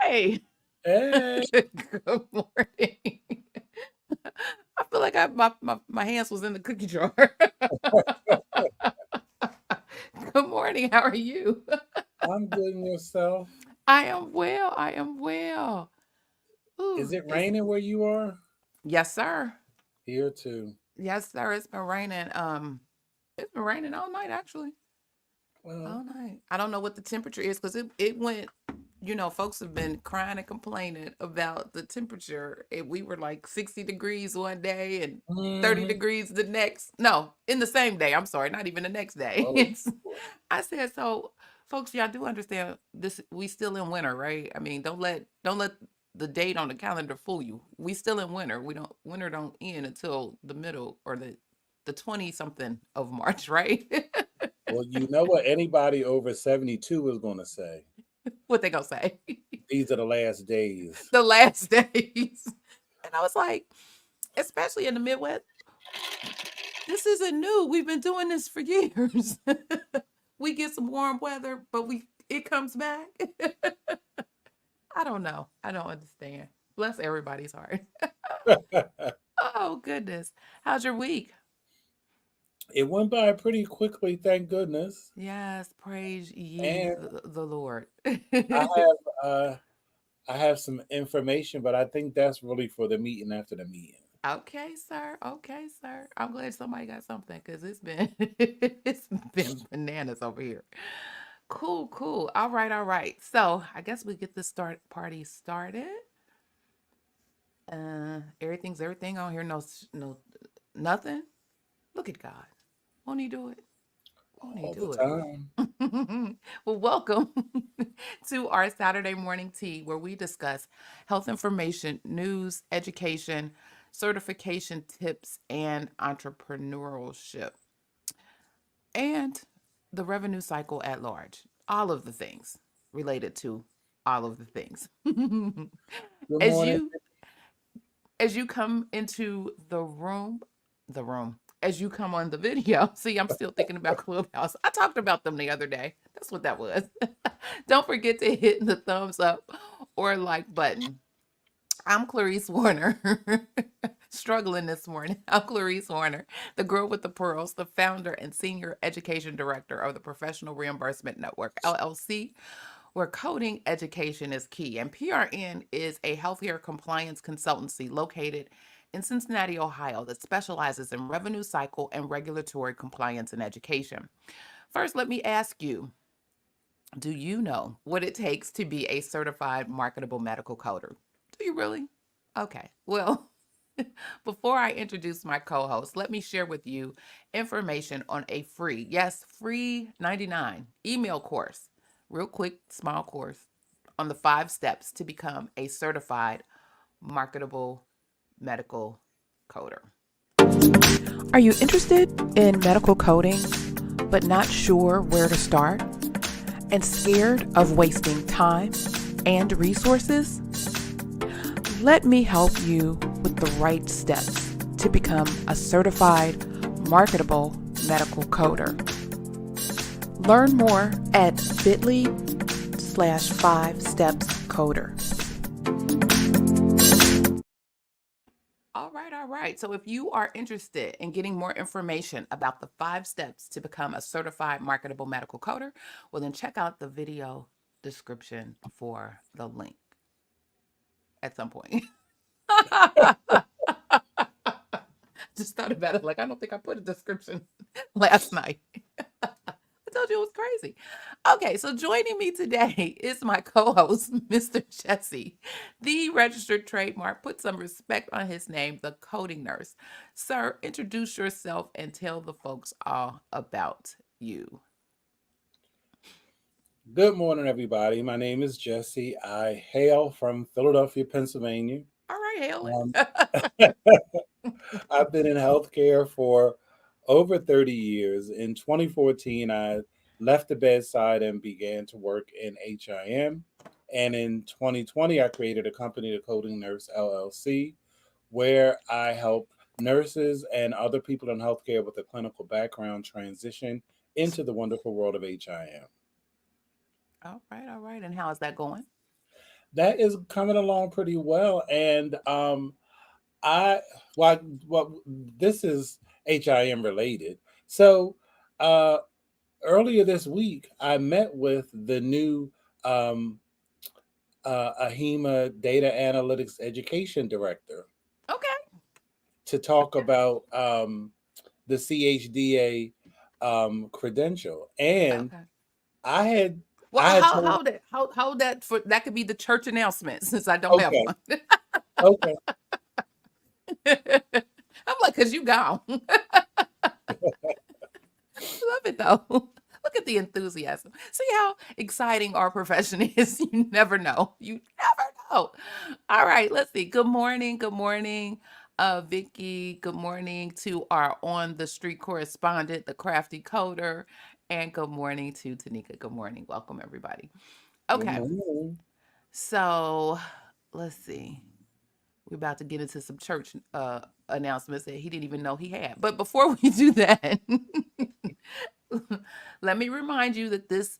Hey, Hey, good morning. I feel like my hands was in the cookie jar. Good morning. How are you? I'm good and yourself. I am well. I am well. Is Ooh, it it's raining where you are? yes, sir. Here too. Yes, sir. It's been raining. It's been raining all night actually. Well, All night. I don't know what the temperature is because it went, folks have been crying and complaining about the temperature. We were like 60 degrees one day and 30 hmm degrees the next. No, in the same day. I'm sorry, not even the next day. oh, boy. I said, so folks, y'all do understand this. We still in winter, right? I mean, don't let the date on the calendar fool you. We still in winter. Winter don't end until the middle or the 20 something of March, right? Well, you know what anybody over 72 is going to say. What they gonna say? These are the last days. The last days. And I was like, especially in the Midwest, this isn't new. We've been doing this for years. We get some warm weather, but it comes back. I don't know. I don't understand. Bless everybody's heart. Oh goodness. How's your week? It went by pretty quickly, thank goodness. Yes, praise ye And the Lord. I have I have some information, but I think that's really for the meeting after the meeting. Okay, sir. Okay, sir. I'm glad somebody got something because it's been it's been bananas over here. Cool, cool. All right, all right. So I guess we get this party started. Everything's everything on here. No, nothing. Look at God. Won't He do it? Won't He All the do time. it? Well, welcome to our Saturday morning tea, where we discuss health information, news, education, certification tips, and entrepreneurship, and the revenue cycle at large. All of the things related to all of the things. Good as morning. you as you come into the room, as you come on the video, see, I'm still thinking about Clubhouse. I talked about them the other day. That's what that was. Don't forget to hit the thumbs up or like button. I'm Clarice Warner. Struggling this morning. I'm Clarice Warner, the girl with the pearls, the founder and senior education director of the Professional Reimbursement Network, LLC, where coding education is key. And PRN is a healthcare compliance consultancy located in Cincinnati, Ohio, that specializes in revenue cycle and regulatory compliance and education. First, let me ask you, do you know what it takes to be a certified marketable medical coder? Do you really? Okay. Well, before I introduce my co host, let me share with you information on a free, yes, free 99 email course, real quick, small course on the 5 steps to become a certified marketable medical coder. Are you interested in medical coding, but not sure where to start and scared of wasting time and resources? Let me help you with the right steps to become a certified marketable medical coder. Learn more at bit.ly/5stepscoder. All right, all right. So if you are interested in getting more information about the 5 steps to become a certified marketable medical coder, well, then check out the video description for the link at some point. Just thought about it. Like, I don't think I put a description last night. I told you it was crazy. Okay, so joining me today is my co-host, Mr. Jesse, the registered trademark. Put some respect on his name, the coding nurse. Sir, introduce yourself and tell the folks all about you. Good morning, everybody. My name is Jesse. I hail from Philadelphia, Pennsylvania. All right, hail Um, it. I've been in healthcare for over 30 years. In 2014, I left the bedside and began to work in HIM. And in 2020, I created a company, the Coding Nurse LLC, where I help nurses and other people in healthcare with a clinical background transition into the wonderful world of HIM. All right, all right. And how is that going? That is coming along pretty well. And I well this is HIM related. So uh earlier this week I met with the new um AHIMA data analytics education director Okay. to talk about the CHDA credential. And Okay. I had Well, I had told how that for that could be the church announcement since I don't have okay, one. okay. I'm like, cause you gone. Love it though. Look at the enthusiasm. See how exciting our profession is. You never know. You never know. All right, let's see. Good morning. Good morning, Vicky. Good morning to our on the street correspondent, the crafty coder, and good morning to Tanika. Good morning. Welcome everybody. Good Okay, morning. so let's see. We're about to get into some church announcements that he didn't even know he had. But before we do that, let me remind you that this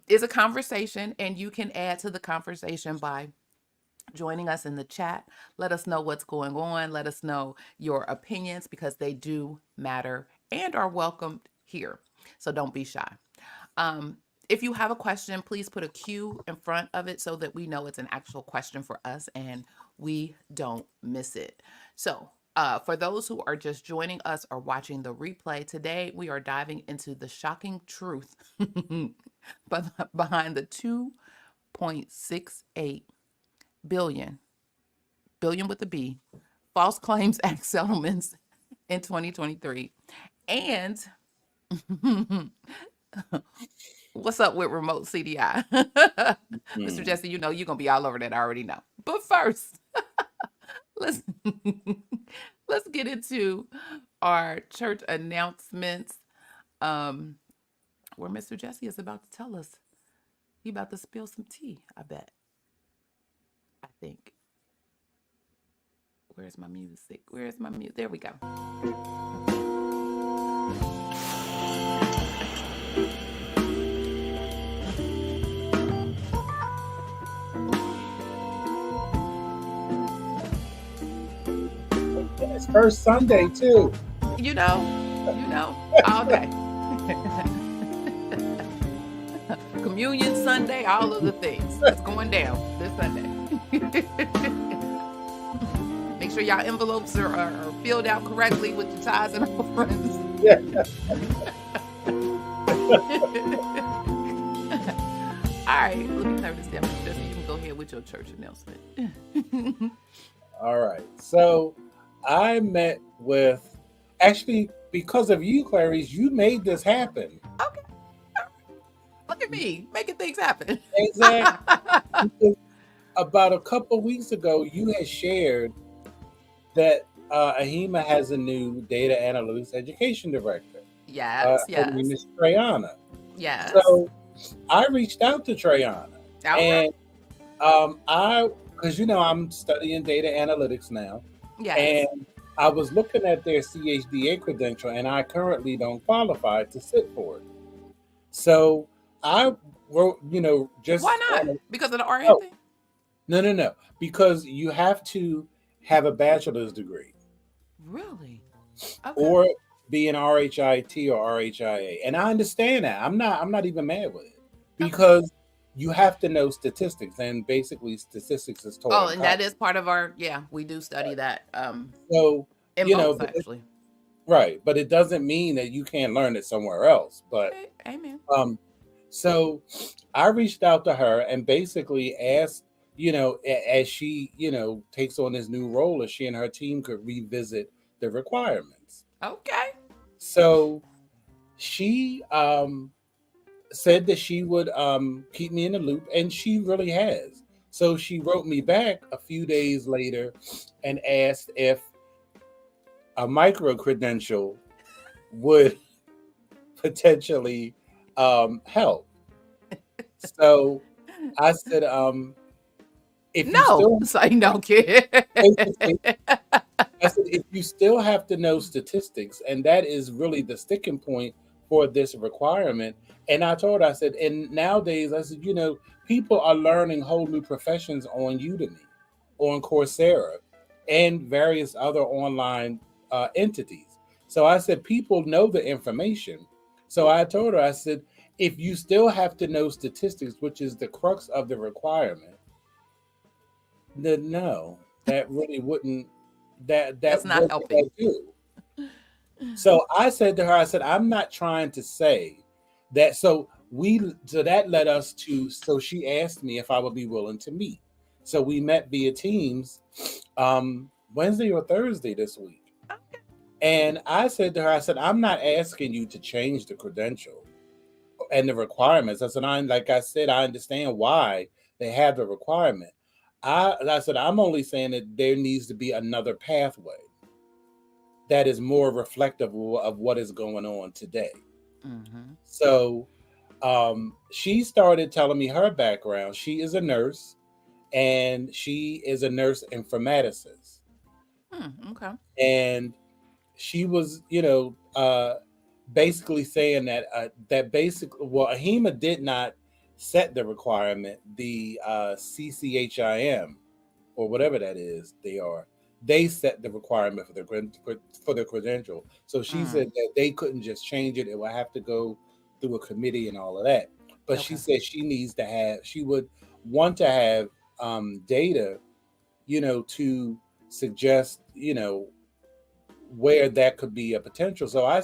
is a conversation, and you can add to the conversation by joining us in the chat. Let us know what's going on. Let us know your opinions because they do matter and are welcomed here. So don't be shy. Um, if you have a question, please put a Q in front of it so that we know it's an actual question for us and we don't miss it. So, for those who are just joining us or watching the replay, today we are diving into the shocking truth behind the 2.68 billion, billion with a B, false claims act settlements in 2023. And what's up with remote CDI? Mr. Hmm. Jesse, you know you're gonna be all over that. I already know. But first, let's let's get into our church announcements. Um, where Mr. Jesse is about to tell us he about to spill some tea. I bet. I think. Where's my music? Where's my music? There we go. It's first Sunday too. You know, all day. Communion Sunday, all of the things. It's going down this Sunday. Make sure y'all envelopes are filled out correctly with your tithes and offerings. Yeah. All right, let me turn this down so you can go ahead with your church announcement. All right. So I met with actually because of you, Clarice, you made this happen. Okay. Look at me making things happen. Exactly. Because about a couple of weeks ago, you had shared that AHIMA has a new data analytics education director. Yes, Her name yes, is Treyana. yes. So I reached out to Treyana, All right. and because I'm studying data analytics now, Yes. and I was looking at their CHDA credential, and I currently don't qualify to sit for it. So I wrote, just Why not? Because of the RN oh, thing? no, because you have to have a bachelor's degree Really? Okay. or be an RHIT or RHIA, and I understand that. I'm not even mad with it Okay. because you have to know statistics, and basically statistics is taught Oh, in and college. that is part of our, yeah, we do study that So in both but actually. right, but it doesn't mean that you can't learn it somewhere else. But Okay. Amen. so I reached out to her and basically asked, as she, takes on this new role, if she and her team could revisit the requirements. Okay. So she said that she would keep me in the loop, and she really has. So she wrote me back a few days later and asked if a micro credential would potentially help. So I said, if you No. still So you don't care. basically, I said, if you still have to know statistics, and that is really the sticking point for this requirement. And I told her, I said, and nowadays, I said, people are learning whole new professions on Udemy, on Coursera, and various other online entities. So I said, people know the information. So I told her, I said, if you still have to know statistics, which is the crux of the requirement, then no, that really wouldn't, That's that not what would helping. I do? So I said to her, I said, I'm not trying to say that. So that led us to, so she asked me if I would be willing to meet. So we met via Teams Wednesday or Thursday this week. Okay. And I said to her, I said, I'm not asking you to change the credential and the requirements. I said, like I said, I understand why they have the requirement. I said, I'm only saying that there needs to be another pathway that is more reflective of what is going on today. Mm-hmm. So she started telling me her background. She is a nurse, and she is a nurse informaticist. Okay. And she was, basically saying that AHIMA did not set the requirement. The CCHIM, or whatever that is, they set the requirement for the credential. So she Mm. said that they couldn't just change it; it would have to go through a committee and all of that. But she Okay. said she would want to have data, to suggest, where that could be a potential. So I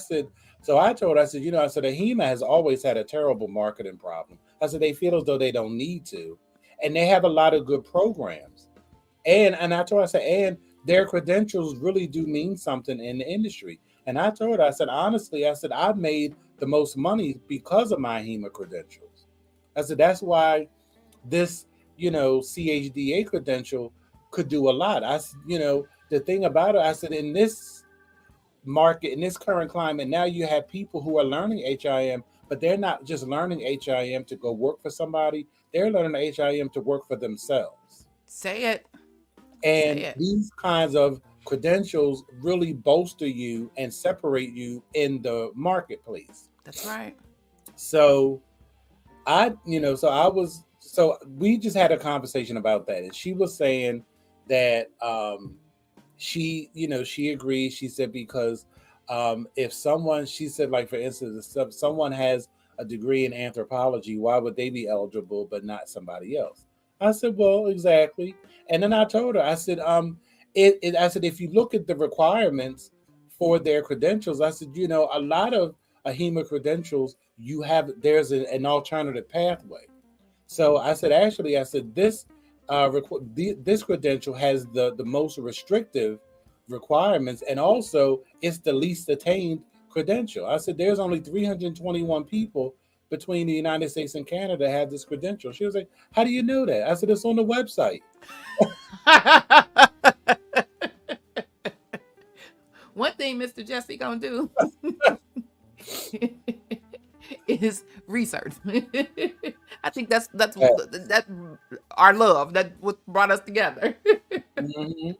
told her, I said, I said, AHIMA has always had a terrible marketing problem. I said, they feel as though they don't need to, and they have a lot of good programs. And I told her, I said, and their credentials really do mean something in the industry. And I told her, I said, honestly, I said, I've made the most money because of my HEMA credentials. I said, that's why this, CHDA credential could do a lot. The thing about it, I said, in this market, in this current climate, now you have people who are learning HIM, but they're not just learning HIM to go work for somebody. They're learning HIM to work for themselves. Say it. Say And it. these kinds of credentials really bolster you and separate you in the marketplace. That's right. So so we just had a conversation about that. And she was saying that she agrees. She said, because if someone, she said, like, for instance, if someone has a degree in anthropology, why would they be eligible but not somebody else? I said, well, exactly. And then I told her, I said, I said, if you look at the requirements for their credentials, I said, a lot of AHIMA credentials, there's an alternative pathway. So I said, actually, I said, this credential has the most restrictive requirements, and also it's the least attained credential. I said, there's only 321 people between the United States and Canada that have this credential. She was like, how do you know that? I said, it's on the website. One thing Mr. Jesse gonna do is research. I think that's Yeah. that our love that what brought us together. Mhm.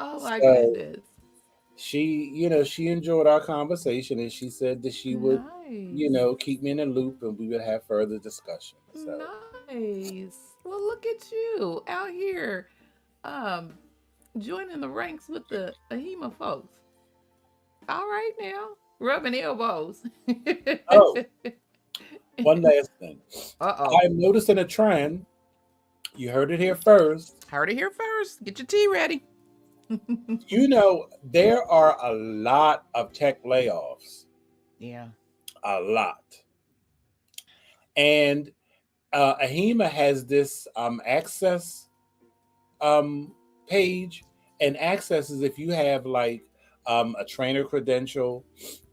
Oh my So goodness. she enjoyed our conversation, and she said that she would, Nice. keep me in the loop, and we would have further discussion. So Nice. Well, look at you out here, um, joining the ranks with the AHIMA folks. All right now, rubbing elbows. oh, one last thing. Uh-oh. I'm noticing a trend. You heard it here first. Heard it here first. Get your tea ready. There are a lot of tech layoffs, Yeah. a lot. And AHIMA has this access page, and access is if you have like a trainer credential,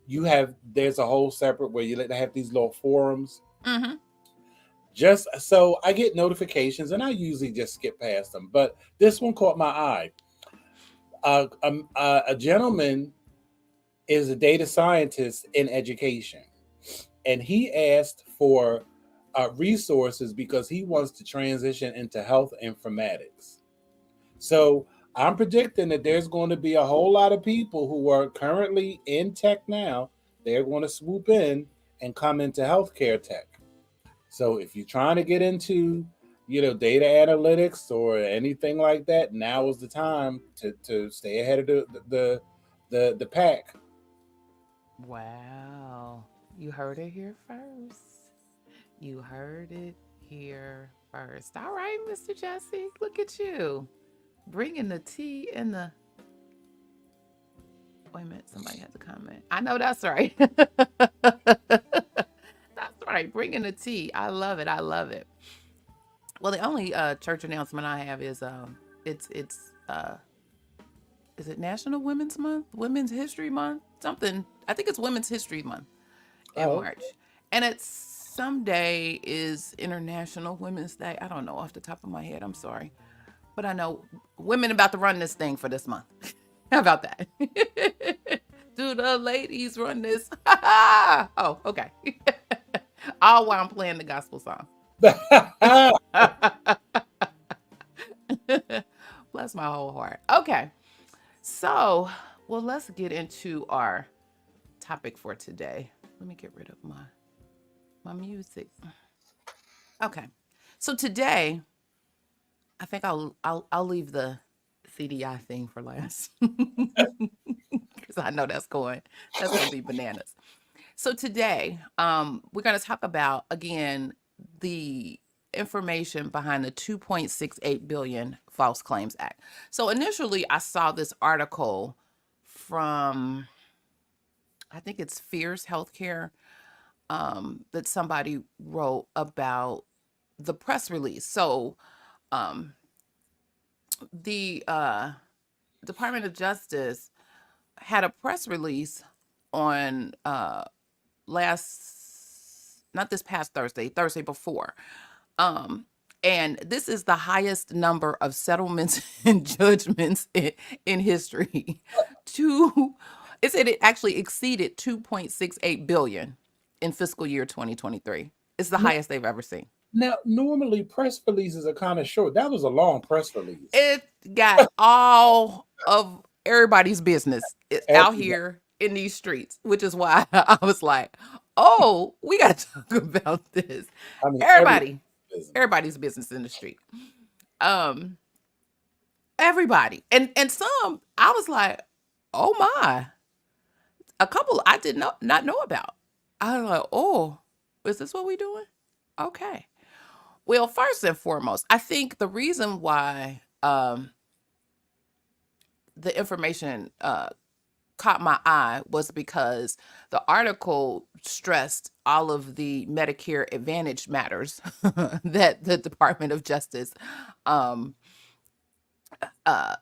there's a whole separate where they have these little forums. Mm-hmm. Just so I get notifications, and I usually just skip past them. But this one caught my eye. A gentleman is a data scientist in education, and he asked for resources because he wants to transition into health informatics. So I'm predicting that there's going to be a whole lot of people who are currently in tech now. They're going to swoop in and come into healthcare tech. So if you're trying to get into, data analytics or anything like that, now is the time to stay ahead of the pack. Wow. You heard it here first. You heard it here first. All right, Mr. Jesse, look at you bringing the tea and the. Wait a minute, somebody had to comment. I know that's right. That's right, bringing the tea. I love it. I love it. Well, the only church announcement I have is it's is it National Women's Month, Women's History Month, something. I think it's Women's History Month in Oh, March, and it's someday is International Women's Day. I don't know off the top of my head. I'm sorry, but I know women about to run this thing for this month. How about that? Do the ladies run this? Oh, okay. All while I'm playing the gospel song. Bless my whole heart. Okay. So, well, let's get into our topic for today. Let me get rid of my music. Okay. So today, I think I'll leave the CDI thing for last because I know that's going to be bananas. So today, we're going to talk about again the information behind the 2.68 billion False Claims Act. So initially, I saw this article from I think it's Fierce Healthcare that somebody wrote about the press release. So um, the Department of Justice had a press release on not this past Thursday before. Um, and this is the highest number of settlements and judgments in history. It said it actually exceeded 2.68 billion in fiscal year 2023. It's the highest they've ever seen. now normally press releases are kind of short. That was a long press release. It got all of everybody's business out Everybody. here in these streets, which is why I was like, oh, we got to talk about this. I mean, Everybody's business in the street. Um, everybody. And some I was like, oh my. A couple I did not know about. I was like, oh, is this what we doing? Okay. Well, first and foremost, I think the reason why the information caught my eye was because the article stressed all of the Medicare Advantage matters that the Department of Justice um, uh,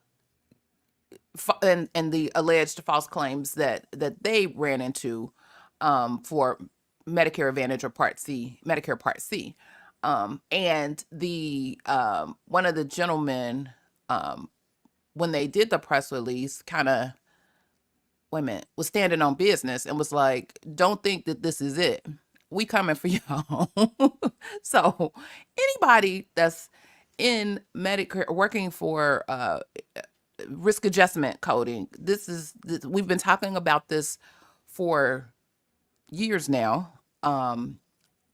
and the alleged false claims that they ran into for Medicare Advantage or Medicare Part C. And the one of the gentlemen, when they did the press release, kind of was standing on business and was like, "Don't think that this is it. We coming for y'all." So anybody that's in Medicare working for risk adjustment coding, we've been talking about this for years now.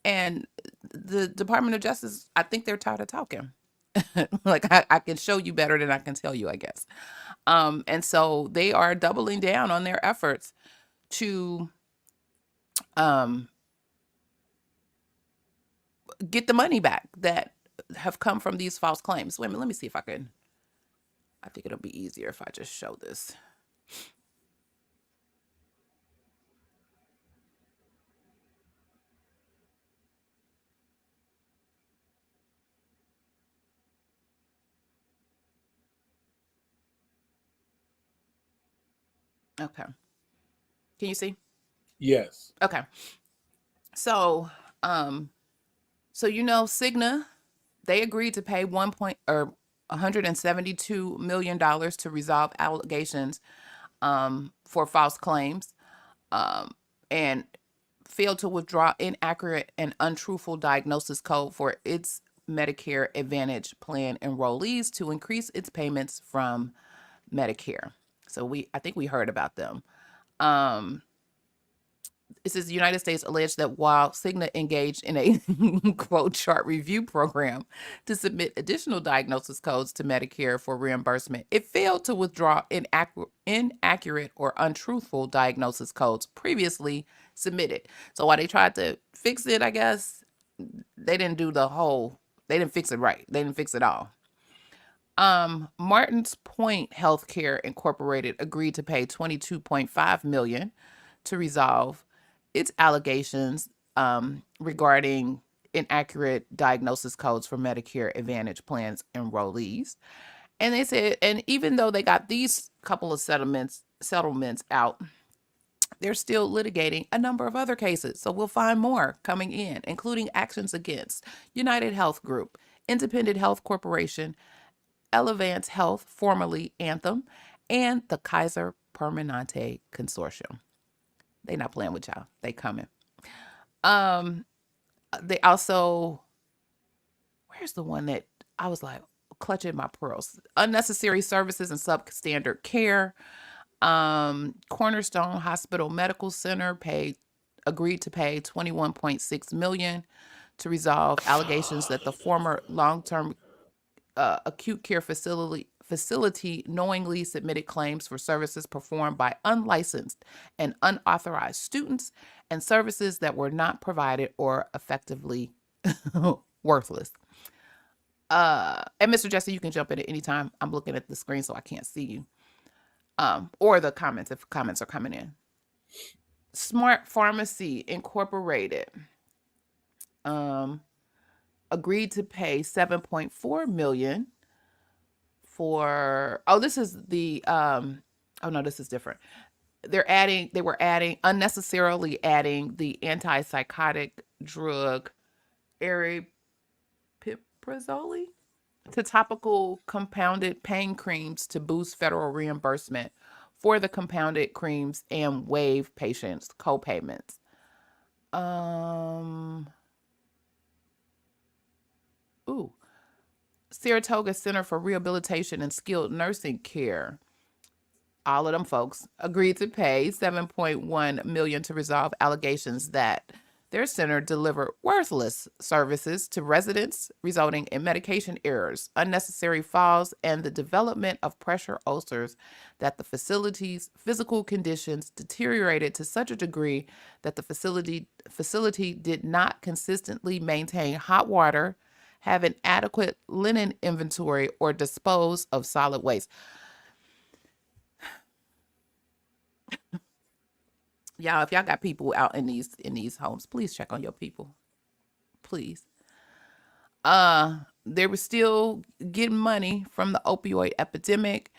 And the Department of Justice, I think they're tired of talking. Like I can show you better than I can tell you, I guess. And so they are doubling down on their efforts to um, get the money back that have come from these false claims. Wait a minute, let me see if I can. I think it'll be easier if I just show this. Okay. Can you see? Yes. Okay. So, Cigna, they agreed to pay 172 million dollars to resolve allegations for false claims, and failed to withdraw inaccurate and untruthful diagnosis code for its Medicare Advantage plan enrollees to increase its payments from Medicare. So I think we heard about them. Um, It says the United States alleged that while Cigna engaged in a quote chart review program to submit additional diagnosis codes to Medicare for reimbursement, it failed to withdraw inaccurate or untruthful diagnosis codes previously submitted. So while they tried to fix it, I guess they didn't they didn't fix it right. They didn't fix it all. Martins Point Healthcare Incorporated agreed to pay $22.5 million to resolve its allegations regarding inaccurate diagnosis codes for Medicare Advantage plans enrollees. And they said, and even though they got these couple of settlements out, they're still litigating a number of other cases. So we'll find more coming in, including actions against United Health Group, Independent Health Corporation, Elevance Health, formerly Anthem, and the Kaiser Permanente Consortium. They not playing with y'all. They coming. They also, where's the one that I was like clutching my pearls? Unnecessary services and substandard care. Cornerstone Hospital Medical Center agreed to pay $21.6 million to resolve allegations that the former long-term acute care facility knowingly submitted claims for services performed by unlicensed and unauthorized students and services that were not provided or effectively worthless. And Mr. Jesse, you can jump in at any time. I'm looking at the screen so I can't see you. Or the comments if comments are coming in. Smart Pharmacy Incorporated agreed to pay $7.4 million for, this is the this is different. They were unnecessarily adding the antipsychotic drug aripiprazole to topical compounded pain creams to boost federal reimbursement for the compounded creams and waive patients' co-payments. Saratoga Center for Rehabilitation and Skilled Nursing Care, all of them folks, agreed to pay $7.1 million to resolve allegations that their center delivered worthless services to residents, resulting in medication errors, unnecessary falls, and the development of pressure ulcers, that the facility's physical conditions deteriorated to such a degree that the facility did not consistently maintain hot water, have an adequate linen inventory, or dispose of solid waste. Y'all, if y'all got people out in these homes, please check on your people. Please. They were still getting money from the opioid epidemic.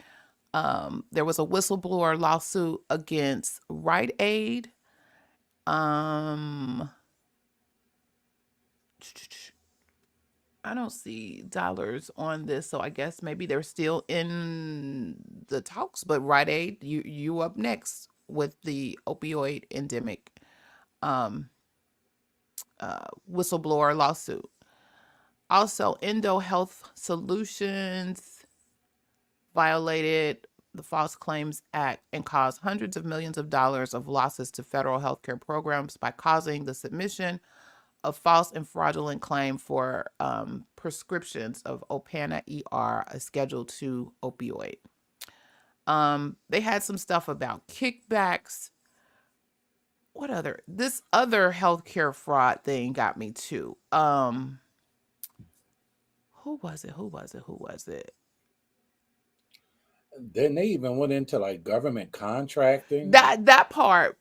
There was a whistleblower lawsuit against Rite Aid. I don't see dollars on this, so I guess maybe they're still in the talks. But Rite Aid, you up next with the opioid endemic whistleblower lawsuit. Also, Endo Health Solutions violated the False Claims Act and caused hundreds of millions of dollars of losses to federal healthcare programs by causing the submission of false and fraudulent claim for prescriptions of Opana ER, a Schedule II opioid. They had some stuff about kickbacks. This other healthcare fraud thing got me too. Who was it? Then they even went into like government contracting. That part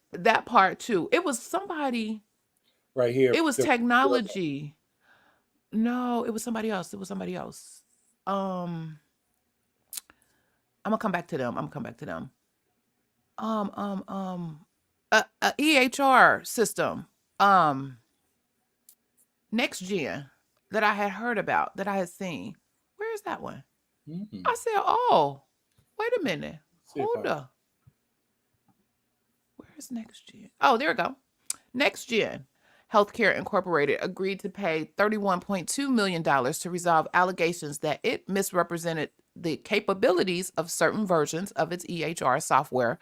too. It was somebody right here. It was technology. No, it was somebody else. I'm gonna come back to them. A EHR system. Next Gen that I had heard about, that I had seen. Where is that one? Mm-hmm. I said, oh, wait a minute. Hold up. Where is Next Gen? Oh, there we go. Next Gen Healthcare Incorporated agreed to pay $31.2 million to resolve allegations that it misrepresented the capabilities of certain versions of its EHR software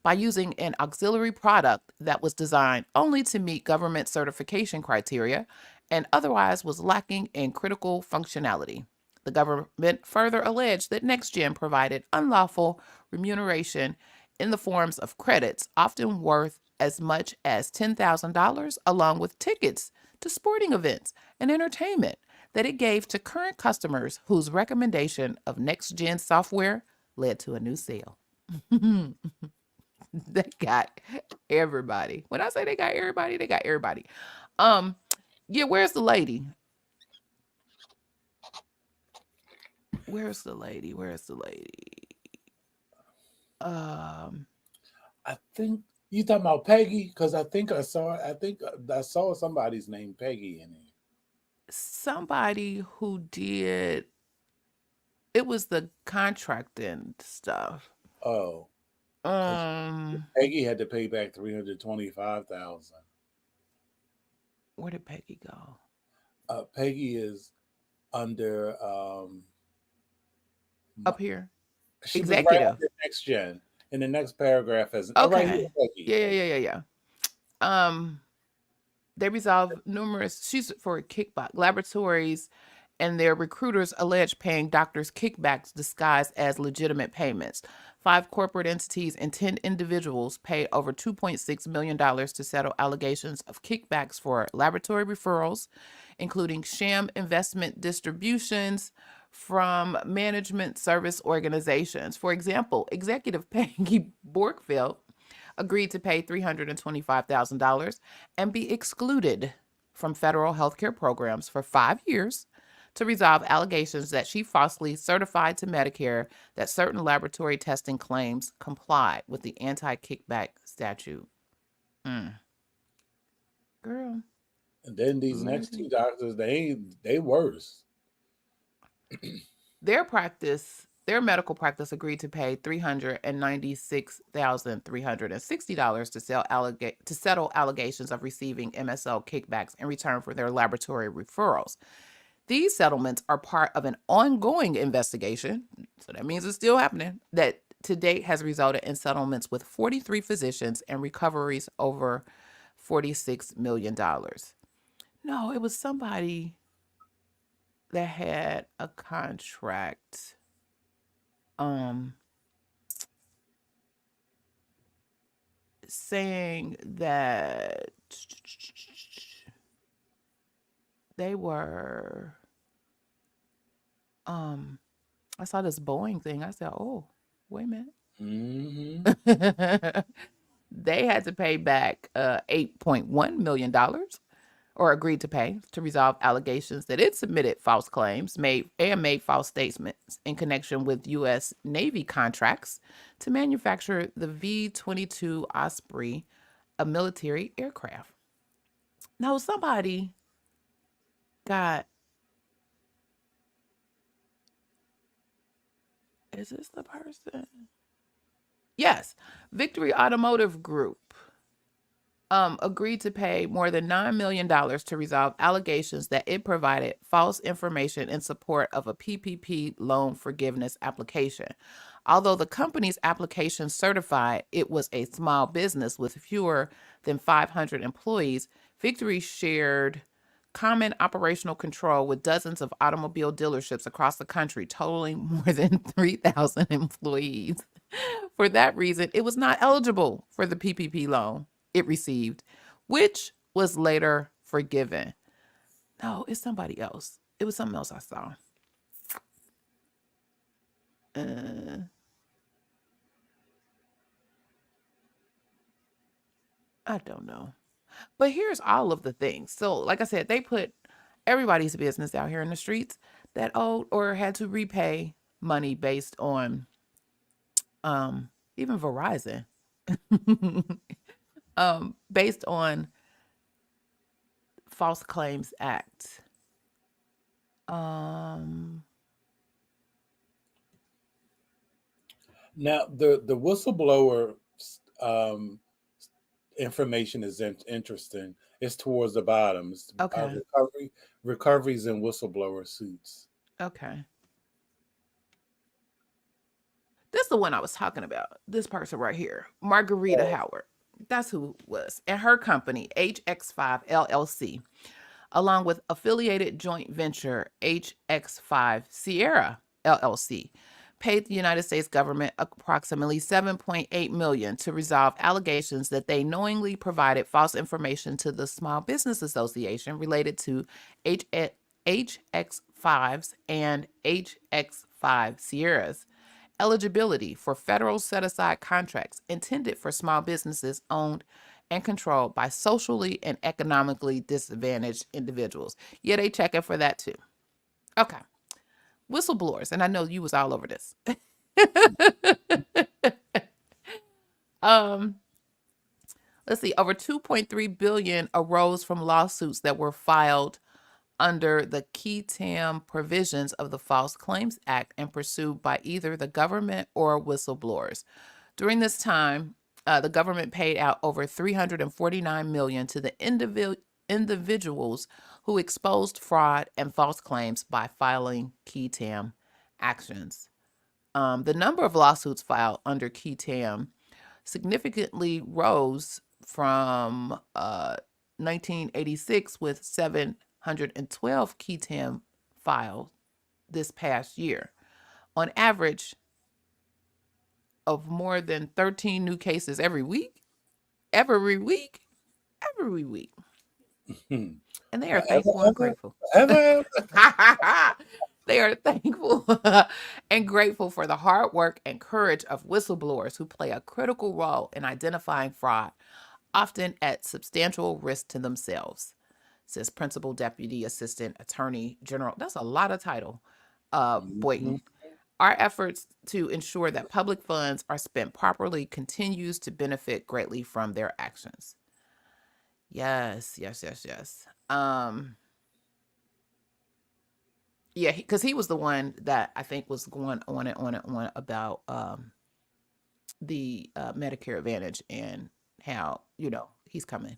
by using an auxiliary product that was designed only to meet government certification criteria and otherwise was lacking in critical functionality. The government further alleged that NextGen provided unlawful remuneration in the forms of credits, often worth as much as $10,000, along with tickets to sporting events and entertainment that it gave to current customers whose recommendation of NextGen software led to a new sale. They got everybody. When I say they got everybody, they got everybody. Yeah, where's the lady? Where's the lady? Where's the lady? I think you talking about Peggy, because I think I saw somebody's name Peggy in it. Somebody who did it was the contracting stuff. Oh, because Um, Peggy had to pay back $325,000. where did Peggy go? Peggy is under. Up here. She was right Executive. after Next Gen in the next paragraph. As right here, Okay. Peggy. Yeah. They resolve numerous she's for kickback laboratories and their recruiters allege paying doctors kickbacks disguised as legitimate payments. 5 corporate entities and 10 individuals paid over $2.6 million to settle allegations of kickbacks for laboratory referrals, including sham investment distributions from management service organizations. For example, executive Peggy Borkfield agreed to pay $325,000 and be excluded from federal healthcare programs for 5 years to resolve allegations that she falsely certified to Medicare that certain laboratory testing claims complied with the anti-kickback statute. Girl, And then these next lady. two doctors, they worse. Their medical practice agreed to pay $396,360 to settle allegations of receiving MSO kickbacks in return for their laboratory referrals. These settlements are part of an ongoing investigation, so that means it's still happening, that to date has resulted in settlements with 43 physicians and recoveries over $46 million. No, it was somebody that had a contract saying that they were I saw this Boeing thing. I said, "Oh, wait a minute." Mm-hmm. They had to pay back $8.1 million or agreed to pay to resolve allegations that it submitted false claims, made false statements in connection with U.S. Navy contracts to manufacture the V-22 Osprey, a military aircraft. Now, somebody got, is this the person? Yes, Victory Automotive Group agreed to pay more than $9 million to resolve allegations that it provided false information in support of a PPP loan forgiveness application. Although the company's application certified it was a small business with fewer than 500 employees, Victory shared common operational control with dozens of automobile dealerships across the country, totaling more than 3,000 employees. For that reason, it was not eligible for the PPP loan it received, which was later forgiven. No, it's somebody else. It was something else I saw. I don't know. But here's all of the things. So, like I said, they put everybody's business out here in the streets that owed or had to repay money based on even Verizon. Based on False Claims Act. Now the whistleblower information is interesting. It's towards the bottom. It's, Okay. recoveries and whistleblower suits. Okay. This is the one I was talking about. This person right here, Margarita Howard. That's who it was. And her company, HX5 LLC, along with affiliated joint venture HX5 Sierra LLC, paid the United States government approximately $7.8 million to resolve allegations that they knowingly provided false information to the Small Business Association related to HX5's and HX5 Sierra's eligibility for federal set-aside contracts intended for small businesses owned and controlled by socially and economically disadvantaged individuals. Yeah, they checking for that too. Okay. Whistleblowers, and I know you was all over this. Let's see, over 2.3 billion arose from lawsuits that were filed under the qui tam provisions of the False Claims Act and pursued by either the government or whistleblowers. During this time, the government paid out over $349 million to the individuals who exposed fraud and false claims by filing qui tam actions. The number of lawsuits filed under qui tam significantly rose from 1986 with 712 qui tam filed this past year. On average of more than 13 new cases every week. And they are thankful and grateful. They are thankful and grateful for the hard work and courage of whistleblowers who play a critical role in identifying fraud, often at substantial risk to themselves, says Principal Deputy Assistant Attorney General. That's a lot of title, Boynton. Our efforts to ensure that public funds are spent properly continues to benefit greatly from their actions. Yes. Yeah, because he was the one that I think was going on and on and on about the Medicare Advantage and how, he's coming.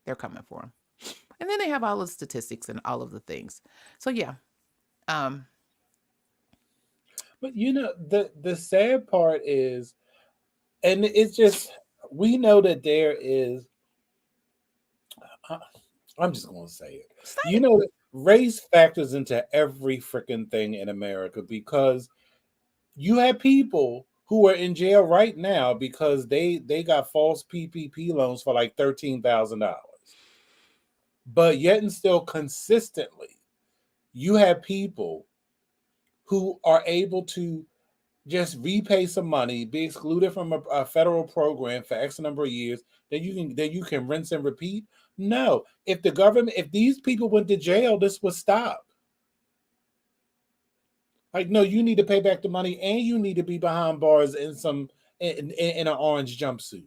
They're coming for him. And then they have all the statistics and all of the things. So, yeah. But the sad part is, and it's just, we know that there is, I'm just going to say it. Race factors into every freaking thing in America, because you have people who are in jail right now because they got false PPP loans for like $13,000. But yet and still consistently, you have people who are able to just repay some money, be excluded from a federal program for X number of years, then you can rinse and repeat. No, if these people went to jail, this would stop. Like, no, you need to pay back the money, and you need to be behind bars in an orange jumpsuit.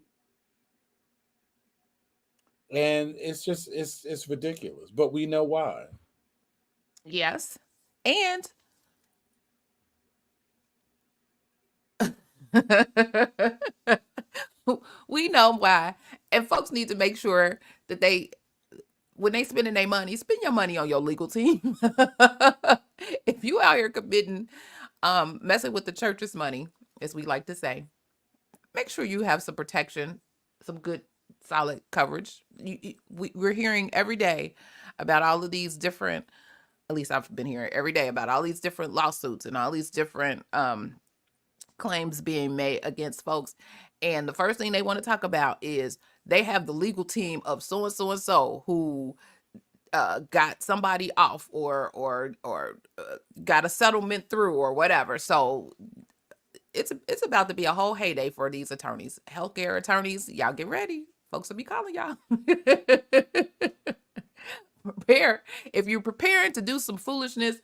And it's just it's ridiculous, but we know why. Yes, and we know why. And folks need to make sure that when they spending their money, spend your money on your legal team. If you out here committing, messing with the church's money, as we like to say, make sure you have some protection, some good, solid coverage. We're hearing every day about all of these different, at least I've been hearing every day about all these different lawsuits and all these different claims being made against folks. And the first thing they want to talk about is they have the legal team of so and so and so who got somebody off or got a settlement through or whatever. So it's about to be a whole heyday for these attorneys, healthcare attorneys. Y'all get ready. Folks will be calling y'all. Prepare. If you're preparing to do some foolishness,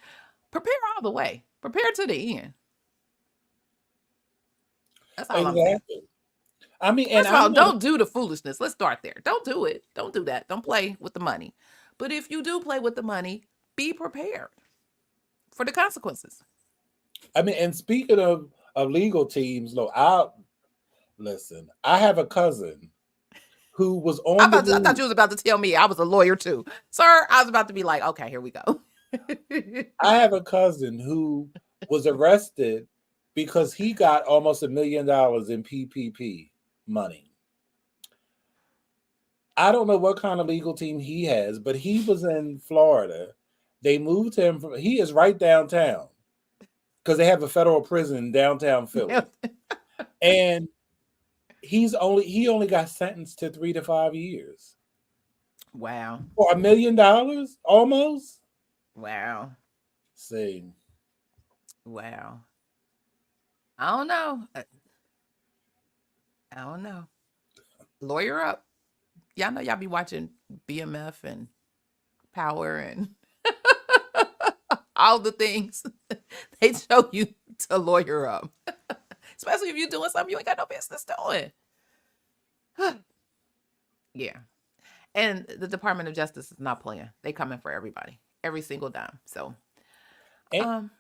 prepare all the way. Prepare to the end. That's all I'm saying. I mean, first of all, don't do the foolishness. Let's start there. Don't do it. Don't do that. Don't play with the money. But if you do play with the money, be prepared for the consequences. I mean, and speaking of legal teams, I have a cousin who was on I thought you was about to tell me I was a lawyer too. Sir, I was about to be like, okay, here we go. I have a cousin who was arrested because he got almost $1 million in PPP money. I don't know what kind of legal team he has, but he was in Florida. They moved him from, he is right downtown because they have a federal prison in downtown Philly. And he only got sentenced to 3 to 5 years. Wow. For $1 million almost? Wow. See. Wow. I don't know. I don't know. Lawyer up. Y'all know y'all be watching BMF and Power and all the things. They show you to lawyer up. Especially if you're doing something you ain't got no business doing. Yeah. And the Department of Justice is not playing. They coming for everybody. Every single dime. So And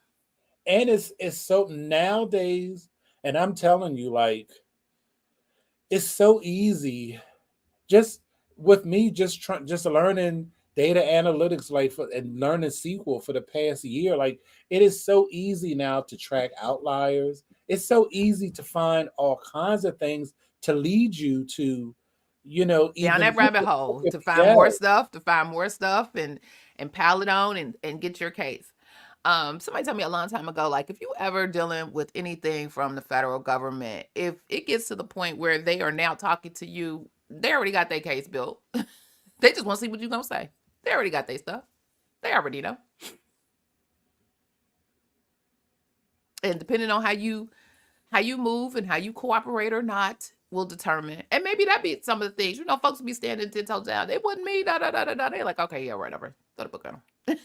it's so nowadays, and I'm telling you, like, it's so easy. Just with me, just learning data analytics, like, and learning SQL for the past year, like, it is so easy now to track outliers. It's so easy to find all kinds of things to lead you to, down even that rabbit hole to find yeah, more stuff, and pile it on and get your case. Somebody told me a long time ago, like, if you ever dealing with anything from the federal government, if it gets to the point where they are now talking to you, they already got their case built. They just want to see what you're gonna say. They already got their stuff. They already know. And depending on how you move and how you cooperate or not will determine. And maybe that be some of the things. Folks be standing 10 toes down. It wasn't me. Da da da da da. They're like, okay, yeah, right over. Throw the book on them.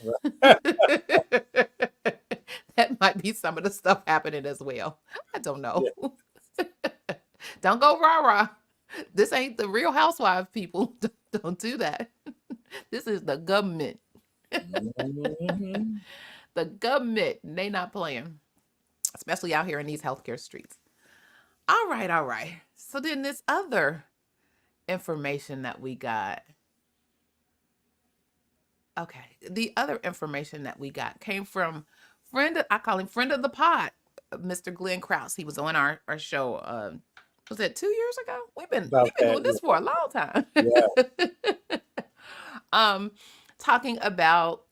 That might be some of the stuff happening as well. I don't know. Yeah. Don't go rah-rah. This ain't the Real Housewives, people. Don't do that. This is the government. mm-hmm. The government. They not playing. Especially out here in these healthcare streets. All right. So then this other information that we got. Okay. The other information that we got came from I call him friend of the pod, Mr. Glenn Krause. He was on our show. Was it 2 years ago? We've been doing this for a long time. Yeah. Talking about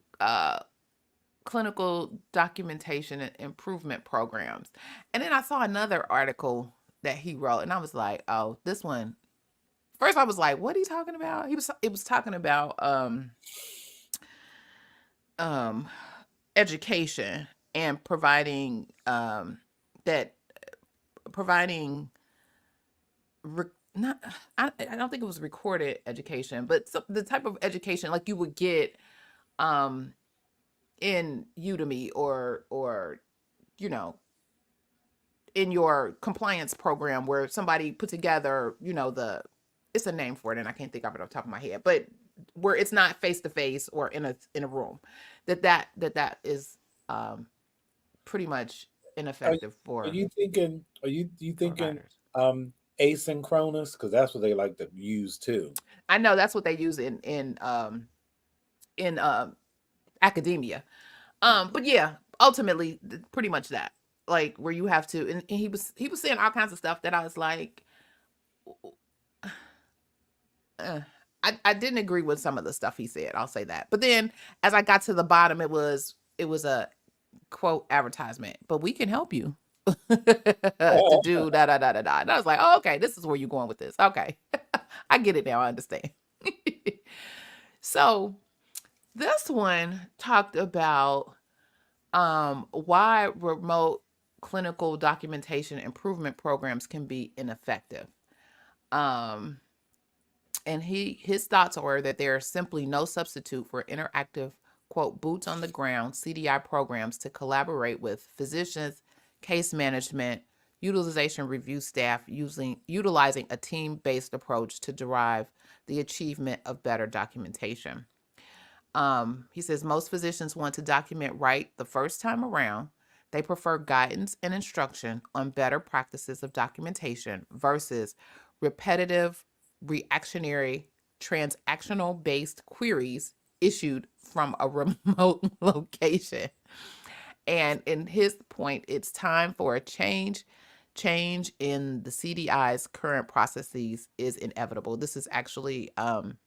clinical documentation and improvement programs. And then I saw another article that he wrote, and I was like, oh, this one. First I was like, what are you talking about? It was talking about education and providing not I don't think it was recorded education, but the type of education like you would get in Udemy or in your compliance program where somebody put together, it's a name for it and I can't think of it off the top of my head, but where it's not face to face or in a room, that is pretty much ineffective for. Are you thinking asynchronous? Because that's what they like to use too. I know that's what they use in academia. But yeah, ultimately, pretty much that. Like where you have to, and he was saying all kinds of stuff that I was like, I didn't agree with some of the stuff he said. I'll say that. But then as I got to the bottom, it was a quote advertisement. But we can help you to do da da da da da. And I was like, oh, okay, this is where you're going with this. Okay, I get it now. I understand. So this one talked about why remote clinical documentation improvement programs can be ineffective. And his thoughts were that there is simply no substitute for interactive, quote, boots on the ground CDI programs to collaborate with physicians, case management, utilization review staff, utilizing a team-based approach to derive the achievement of better documentation. He says most physicians want to document right the first time around. They prefer guidance and instruction on better practices of documentation versus repetitive, reactionary, transactional-based queries issued from a remote location. And in his point, it's time for a change. Change in the CDI's current processes is inevitable. This is actually an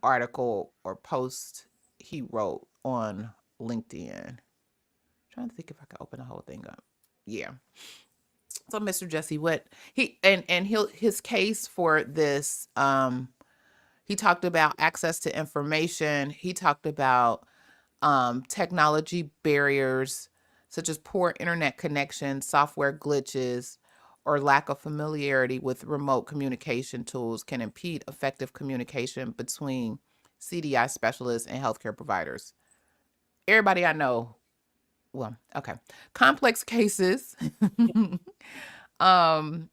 article or post he wrote on LinkedIn. I'm trying to think if I can open the whole thing up. Yeah. So Mr. Jesse, what he and he'll his case for this, he talked about access to information. He talked about technology barriers such as poor internet connection, software glitches, or lack of familiarity with remote communication tools can impede effective communication between CDI specialists and healthcare providers. Everybody I know, well, okay, complex cases, um,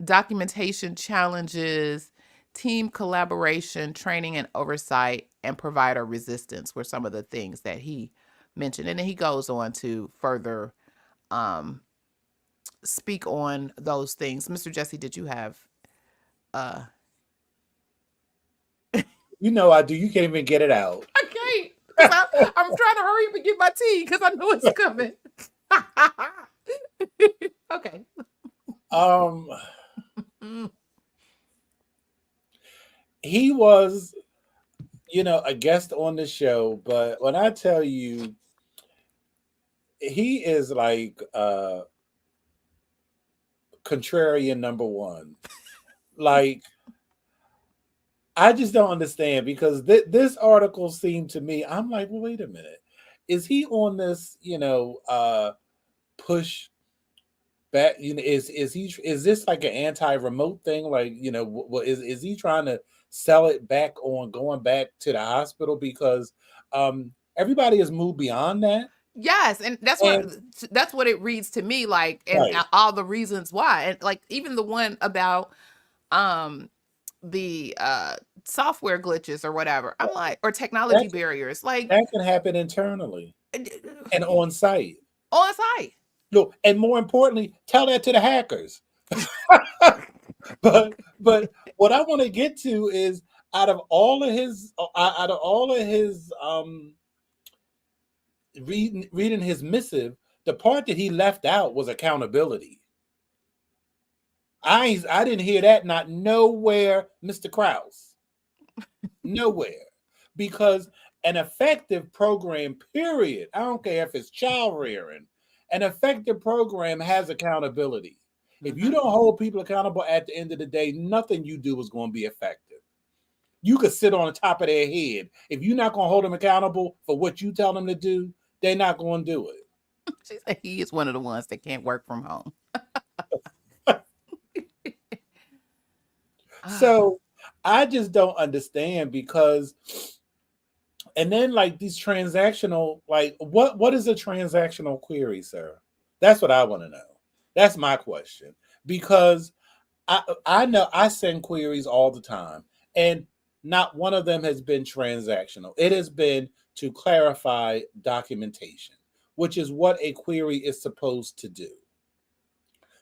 documentation challenges, team collaboration, training and oversight, and provider resistance were some of the things that he mentioned. And then he goes on to further um, speak on those things. Mr. Jesse, did you have uh You know I do. You can't even get it out. I can't because I'm trying to hurry up and get my tea because I know it's coming. Okay. Um, he was, a guest on the show, but when I tell you, he is like contrarian number one. Like, I just don't understand because this article seemed to me, I'm like, well, wait a minute. Is he on this, push back? Is this like an anti-remote thing? Like, what is he trying to sell it back on going back to the hospital? Because everybody has moved beyond that. Yes, and And that's what it reads to me like, and right. all the reasons why, and like even the one about um the software glitches or whatever. I'm like, or technology That barriers, like that can happen internally and on site. on site. Look, and more importantly, tell that to the hackers. but what I want to get to is out of all of his reading his missive, the part that he left out was accountability. I didn't hear that not nowhere, Mr. Krause. Nowhere. Because an effective program, period. I don't care if it's child rearing, an effective program has accountability. If you Mm-hmm. don't hold people accountable at the end of the day, nothing you do is going to be effective. You could sit on the top of their head. If you're not going to hold them accountable for what you tell them to do, they're not going to do it. She said he is one of the ones that can't work from home. So I just don't understand because, and then like these transactional, like what is a transactional query, sir? That's what I want to know. That's my question. Because I know I send queries all the time, and not one of them has been transactional. It has been to clarify documentation, which is what a query is supposed to do.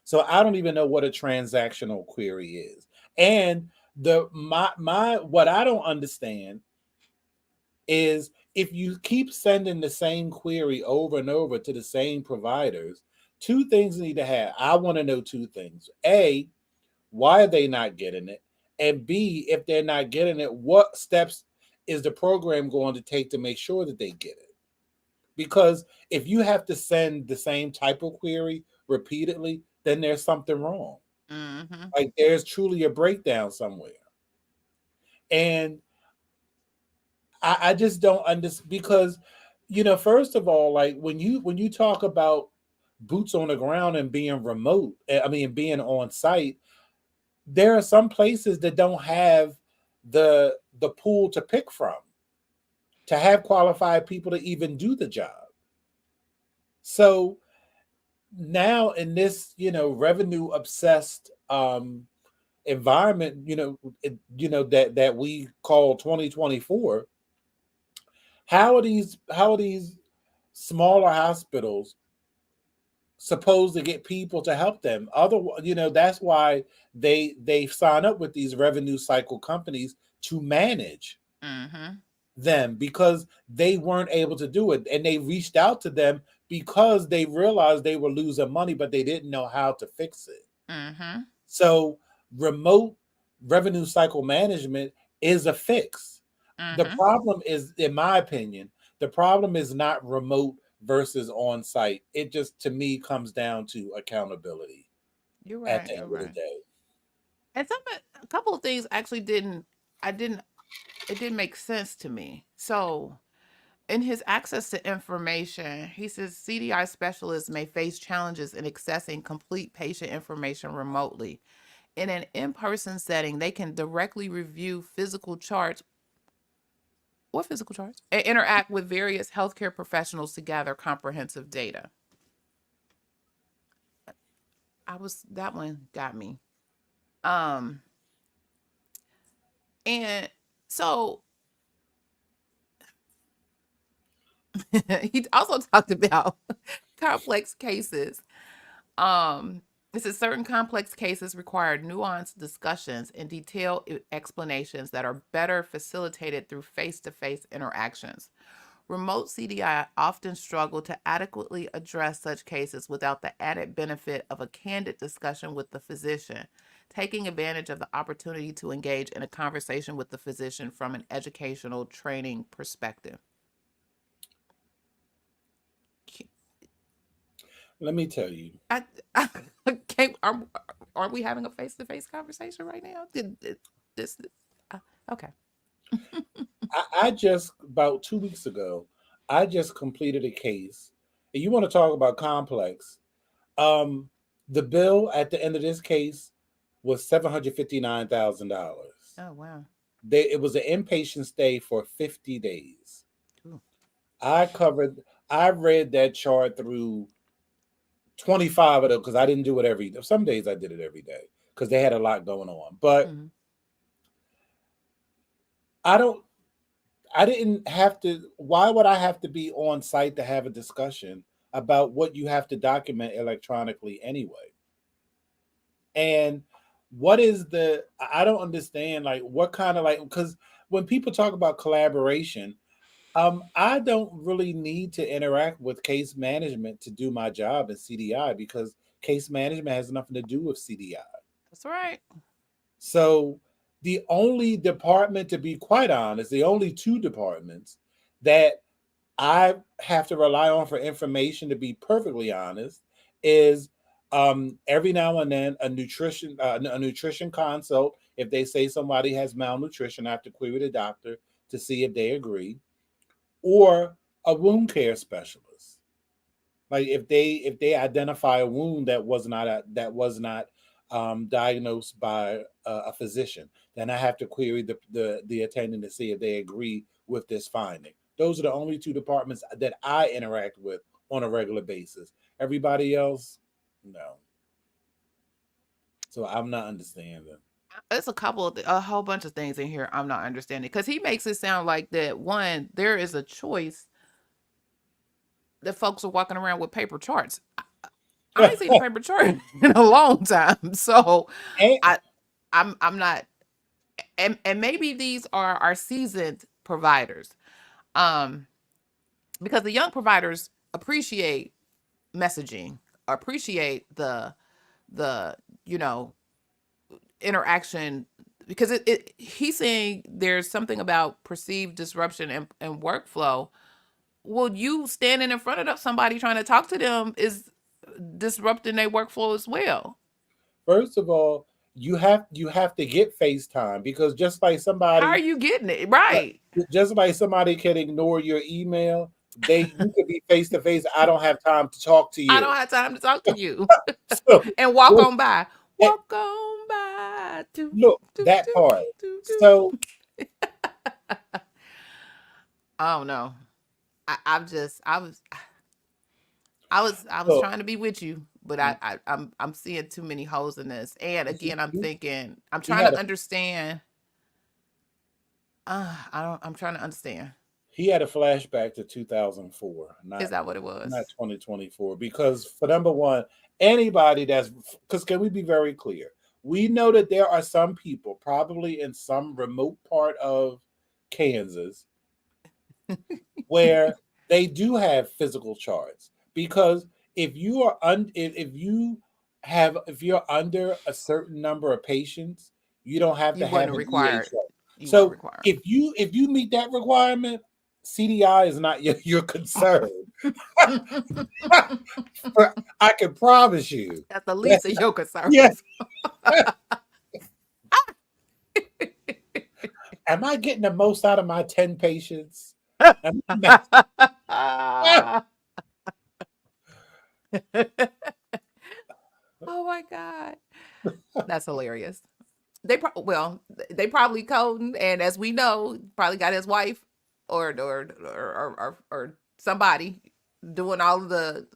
So I don't even know what a transactional query is. And my what I don't understand is if you keep sending the same query over and over to the same providers, two things need to happen. I want to know two things. A, why are they not getting it? And B, if they're not getting it, what steps is the program going to take to make sure that they get it? Because if you have to send the same type of query repeatedly, then there's something wrong. Mm-hmm. Like there's truly a breakdown somewhere. And I just don't understand because, first of all, like when you talk about boots on the ground and being remote, I mean being on site, there are some places that don't have the pool to pick from to have qualified people to even do the job. So now in this, revenue obsessed environment, that we call 2024, how are these smaller hospitals supposed to get people to help them? Otherwise, that's why they sign up with these revenue cycle companies to manage Mm-hmm. them because they weren't able to do it, and they reached out to them because they realized they were losing money, but they didn't know how to fix it. Mm-hmm. So remote revenue cycle management is a fix. The Mm-hmm. problem is, in my opinion, the problem is not remote versus on site. It just, to me, comes down to accountability You're at right. the You're end of the right. day. And a couple of things actually I didn't, it didn't make sense to me. So in his access to information, he says CDI specialists may face challenges in accessing complete patient information remotely. In an in-person setting, they can directly review physical charts or physical charts and interact with various healthcare professionals to gather comprehensive data. That one got me. Um, and so he also talked about complex cases. This is certain complex cases require nuanced discussions and detailed explanations that are better facilitated through face-to-face interactions. Remote CDI often struggle to adequately address such cases without the added benefit of a candid discussion with the physician, taking advantage of the opportunity to engage in a conversation with the physician from an educational training perspective. Let me tell you, I can't. Are we having a face-to-face conversation right now? This? Uh, okay. I just, about 2 weeks ago, I just completed a case. And you want to talk about complex? Um, the bill at the end of this case was $759,000. Oh wow. It was an inpatient stay for 50 days. Ooh. I covered. I read that chart through 25 of them because I didn't do it every. Some days I did it every day because they had a lot going on. But Mm-hmm. I don't. I didn't have to. Why would I have to be on site to have a discussion about what you have to document electronically anyway? And what is the? I don't understand. Like, what kind of, like, because when people talk about collaboration, I don't really need to interact with case management to do my job in CDI because case management has nothing to do with CDI. That's right. So the only department, to be quite honest, the only two departments that I have to rely on for information, to be perfectly honest, is every now and then a nutrition consult. If they say somebody has malnutrition, I have to query the doctor to see if they agree, or a wound care specialist. Like if they identify a wound that was not diagnosed by a physician, then I have to query the attending to see if they agree with this finding. Those are the only two departments that I interact with on a regular basis. Everybody else, no. So I'm not understanding. It's a whole bunch of things in here I'm not understanding because he makes it sound like that one there is a choice that folks are walking around with paper charts. I ain't seen a paper chart in a long time, so And I I'm not, and maybe these are our seasoned providers, um, because the young providers appreciate messaging, appreciate the you know interaction because he's saying there's something about perceived disruption and workflow. Well, you standing in front of somebody trying to talk to them is disrupting their workflow as well. first of all, you have to get FaceTime because How are you getting it right? just like somebody can ignore your email, you could be face to face. I don't have time to talk to I you. don't have time to talk to you. So And walk look, on by. that, Walk on by. Do, look, do, that do, part. do, do, So do. I don't know. I've just I was look, trying to be with you, but he I'm seeing too many holes in this. And again, I'm he thinking I'm he trying had to a understand. I'm trying to understand. he had a flashback to 2004, Is not that what it not was? 2024. Because for number one, anybody that's because can we be very clear? We know that there are some people, probably in some remote part of Kansas, where they do have physical charts. because if you're under a certain number of patients, you don't have to You have wouldn't an require it. EHO. You weren't So required. if you meet that requirement, CDI is not your concern. I can promise you. That's the That, least of your yeah. concerns. Am I getting the most out of my 10 patients? Am I max- Oh my God. That's hilarious. They probably coding, and as we know, probably got his wife or somebody doing all of the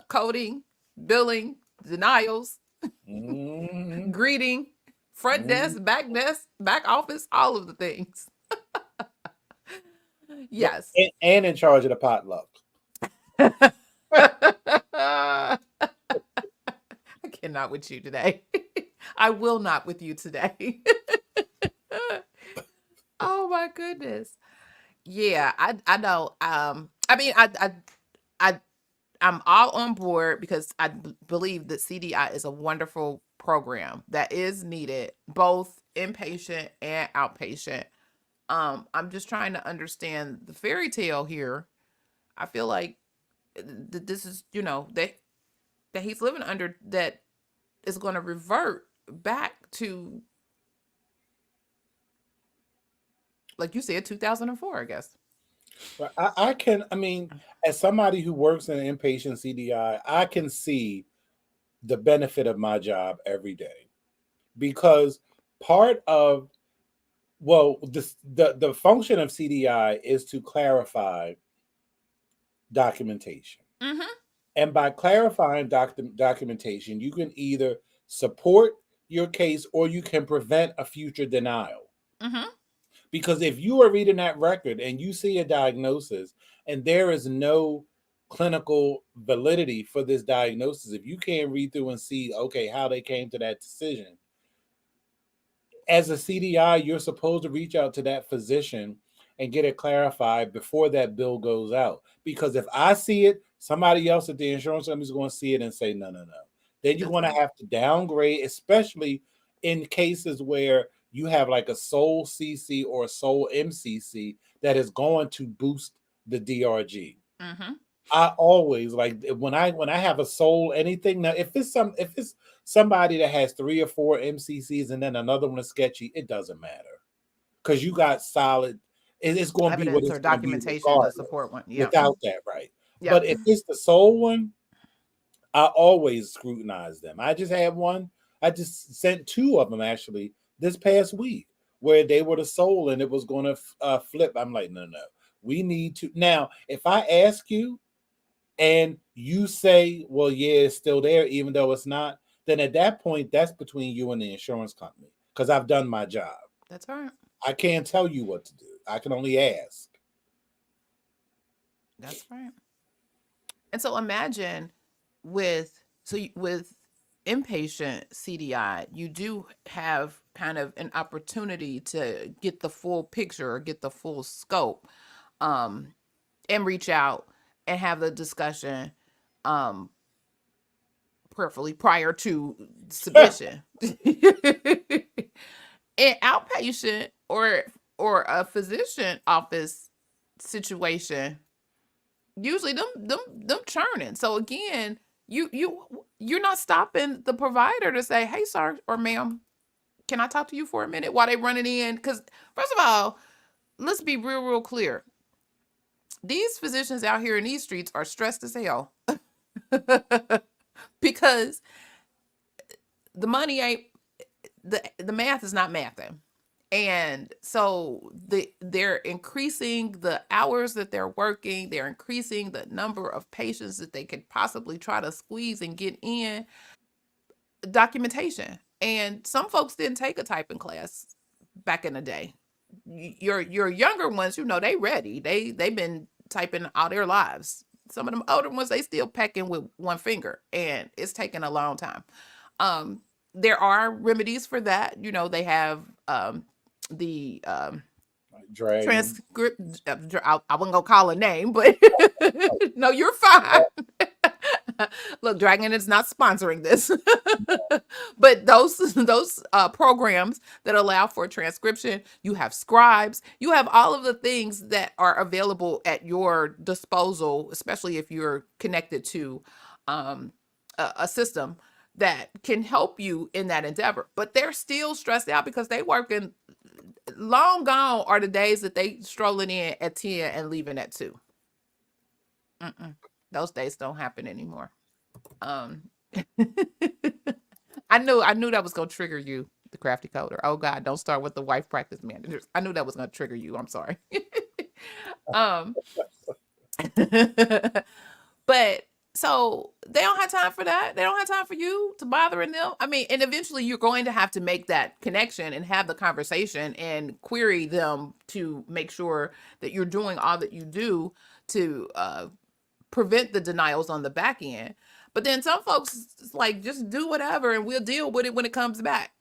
coding, billing, denials, Mhm, greeting, front mhm. desk, back office, all of the things. Yes. And in charge of the potluck. I cannot with you today. I will not with you today. Oh my goodness. Yeah, I know. I mean, I I'm all on board because believe that CDI is a wonderful program that is needed both inpatient and outpatient. I'm just trying to understand the fairy tale here. I feel like this is, that he's living under that is going to revert back to, like you said, 2004, I guess. But I mean, as somebody who works in inpatient CDI, I can see the benefit of my job every day because part of the function of CDI is to clarify documentation. Mm-hmm. And by clarifying documentation, you can either support your case or you can prevent a future denial. Mm-hmm. Because if you are reading that record and you see a diagnosis and there is no clinical validity for this diagnosis, if you can't read through and see, okay, how they came to that decision, as a CDI, you're supposed to reach out to that physician and get it clarified before that bill goes out. Because if I see it, somebody else at the insurance company is going to see it and say, no, no, no. Then you're That's going to right. have to downgrade, especially in cases where you have like a sole CC or a sole MCC that is going to boost the DRG. Mm-hmm. I always like when I have a soul anything. Now, if it's somebody that has 3 or 4 MCCs and then another one is sketchy, it doesn't matter because you got solid. It's going to be what Evidence it's or going to be documentation to regardless. support one. Yeah. Without that, right? Yep. But if it's the soul one, I always scrutinize them. I just had one. I just sent 2 of them actually this past week where they were the soul and it was going to flip. I'm like, no, no, we need to now. If I ask you and you say, well, yeah, it's still there, even though it's not, then at that point, that's between you and the insurance company because I've done my job. That's all right. I can't tell you what to do. I can only ask. That's right. And so imagine with inpatient CDI, you do have kind of an opportunity to get the full picture or get the full scope, um, and reach out and have the discussion, um, prayerfully prior to submission. In outpatient or a physician office situation, usually them churning. So again, you're not stopping the provider to say, "Hey, sir or ma'am, can I talk to you for a minute?" While they running in, because first of all, let's be real clear. These physicians out here in these streets are stressed as hell because the money ain't the math is not mathing. And so they're increasing the hours that they're working, they're increasing the number of patients that they could possibly try to squeeze and get in. Documentation. And some folks didn't take a typing class back in the day. Your younger ones, they ready. They've been typing all their lives. Some of them older ones, they still pecking with one finger, and it's taking a long time. Um, there are remedies for that. They have the Dragon. transcript. I wasn't gonna call a name, but no, you're fine. Look, Dragon is not sponsoring this, but those programs that allow for transcription, you have scribes, you have all of the things that are available at your disposal, especially if you're connected to a system that can help you in that endeavor. But they're still stressed out because they working. Long gone are the days that they strolling in at 10 and leaving at 2. Those days don't happen anymore. Um, I knew that was gonna trigger you, the crafty coder. Oh God, don't start with the wife practice managers. I knew that was gonna trigger you. I'm sorry. um, but so they don't have time for that. They don't have time for you to bothering them. I mean, and eventually you're going to have to make that connection and have the conversation and query them to make sure that you're doing all that you do to prevent the denials on the back end. But then some folks like just do whatever and we'll deal with it when it comes back.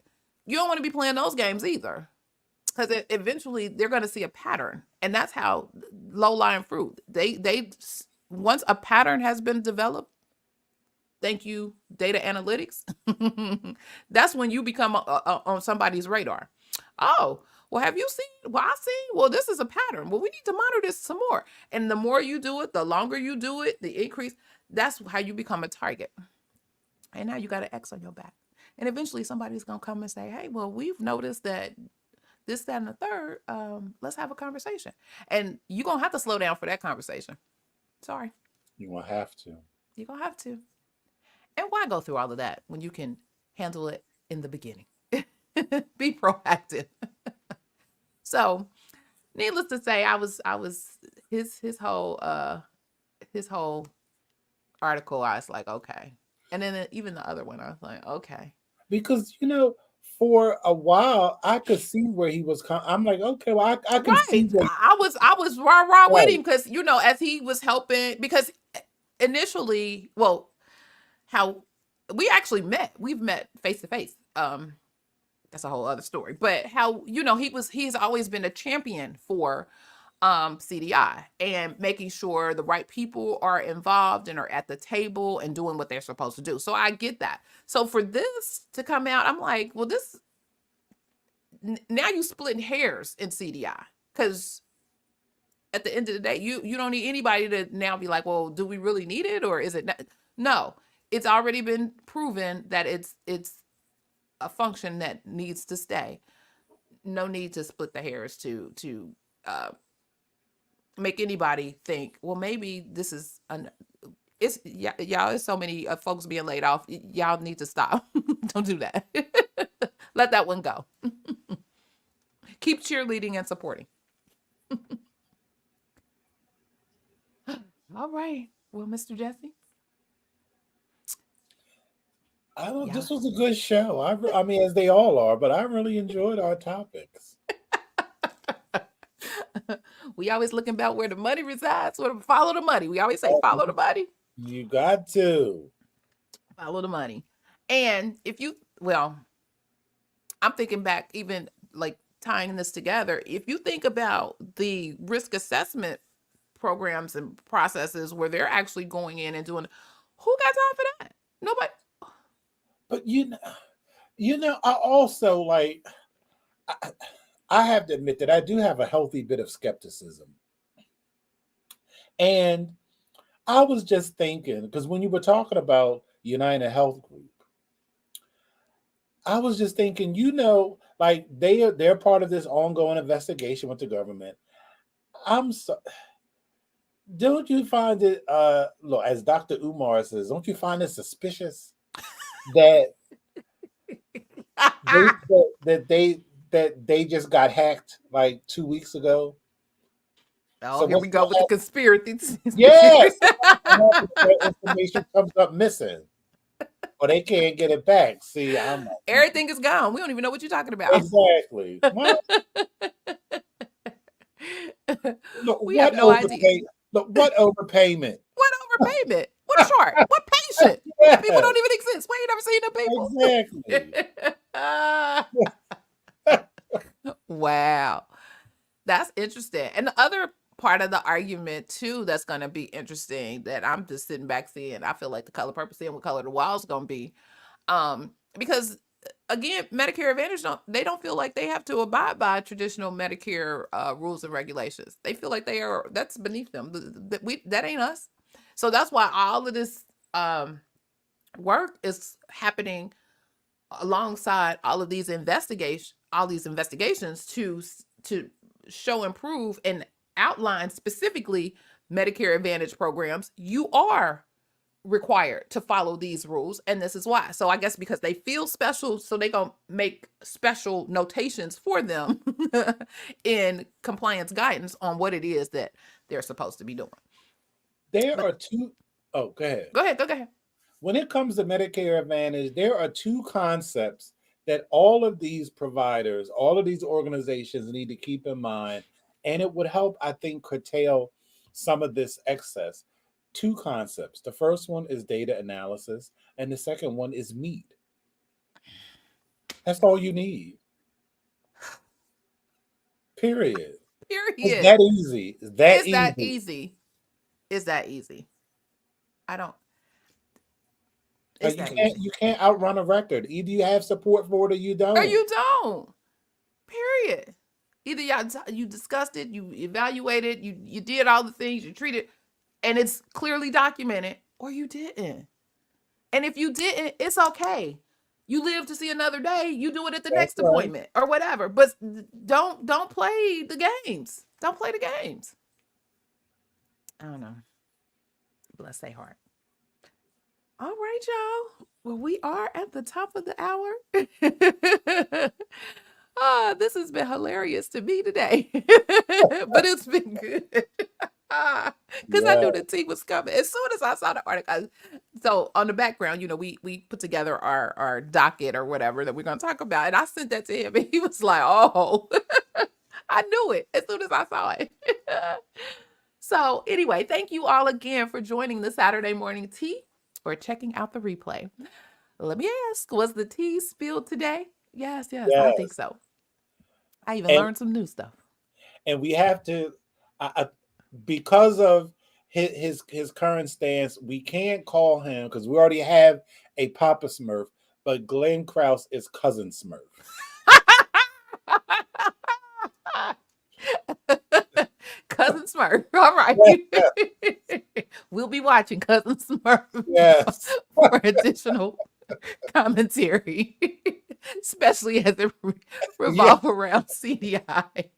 You don't want to be playing those games either, because eventually they're going to see a pattern, and that's how low-lying fruit. They once a pattern has been developed, thank you data analytics, that's when you become on somebody's radar. Oh, well, have you seen? Well, I see. Well, this is a pattern. Well, we need to monitor this some more. And the more you do it, the longer you do it, the increase. That's how you become a target. And now you got an X on your back. And eventually somebody's going to come and say, hey, well, we've noticed that this, that, and the third. Let's have a conversation. And you're going to have to slow down for that conversation. Sorry. You're going to have to. You're going to have to. And why go through all of that when you can handle it in the beginning? Be proactive. So, needless to say, I was his whole article. I was like, okay, and then even the other one, I was like, okay, because for a while I could see where he was. I'm like, okay, well, I can see. I was raw with him because as he was helping, because initially, well, how we actually we've met face to face. That's a whole other story. But how he's always been a champion for CDI and making sure the right people are involved and are at the table and doing what they're supposed to do. So I get that. So for this to come out, I'm like, well, now you splitting hairs in CDI, because at the end of the day, you don't need anybody to now be like, well, do we really need it, or is it not? No, it's already been proven that it's a function that needs to stay. No need to split the hairs to make anybody think, well, maybe this is y'all. There's so many folks being laid off. Y'all need to stop. Don't do that. Let that one go. Keep cheerleading and supporting. All right. Well, Mr. Jesse. This was a good show. I mean, as they all are, but I really enjoyed our topics. We always looking about where the money resides. Follow the money. We always say follow the money. You got to follow the money. And I'm thinking back, even like tying this together. If you think about the risk assessment programs and processes where they're actually going in and doing, who got time for that? Nobody. But I also I have to admit that I do have a healthy bit of skepticism. And I was just thinking, because when you were talking about United Health Group, I was just thinking, they're part of this ongoing investigation with the government. Don't you find it, look, as Dr. Umar says, don't you find it suspicious that they just got hacked like 2 weeks ago? Oh, so here we go with the conspiracy. Yes, information comes up missing, or they can't get it back. See, everything is gone. We don't even know what you're talking about. Exactly. Look, we have no idea. Look, what overpayment? What overpayment? What chart? What patient? Yes. People don't even exist. We ain't never seen them people. Exactly. Wow. That's interesting. And the other part of the argument too that's going to be interesting that I'm just sitting back seeing, I feel like the color purple, seeing what color the wall's going to be. Because again, Medicare Advantage don't feel like they have to abide by traditional Medicare rules and regulations. They feel like that's beneath them. That ain't us. So that's why all of this work is happening alongside all these investigations to show, improve, and outline specifically Medicare Advantage programs. You are required to follow these rules, and this is why. So I guess because they feel special, so they gonna make special notations for them in compliance guidance on what it is that they're supposed to be doing. There are two. Oh, go ahead. Go ahead. When it comes to Medicare Advantage, there are two concepts that all of these providers, all of these organizations need to keep in mind, and it would help, I think, curtail some of this excess. Two concepts. The first one is data analysis, and the second one is meat. That's all you need. Period. It's that easy. It's that easy. I don't. You can't outrun a record. Either you have support for it or you don't. Or you don't. Period. Either you discussed it, you evaluated, you did all the things, you treated, and it's clearly documented, or you didn't. And if you didn't, it's okay. You live to see another day. You do it at the next appointment or whatever. But don't play the games. Don't play the games. I don't know. Bless their heart. All right, y'all. Well, we are at the top of the hour. This has been hilarious to me today. But it's been good. Because I knew the tea was coming. As soon as I saw the article. So on the background, we put together our docket or whatever that we're going to talk about. And I sent that to him and he was like, oh, I knew it as soon as I saw it. So anyway, thank you all again for joining the Saturday morning tea or checking out the replay. Let me ask, was the tea spilled today? Yes, I think so. I even learned some new stuff. And we have to, because of his current stance, we can't call him because we already have a Papa Smurf, but Glenn Krause is Cousin Smurf. Cousin Smurf. All right. We'll be watching Cousin Smurf for additional commentary, especially as it revolves around CDI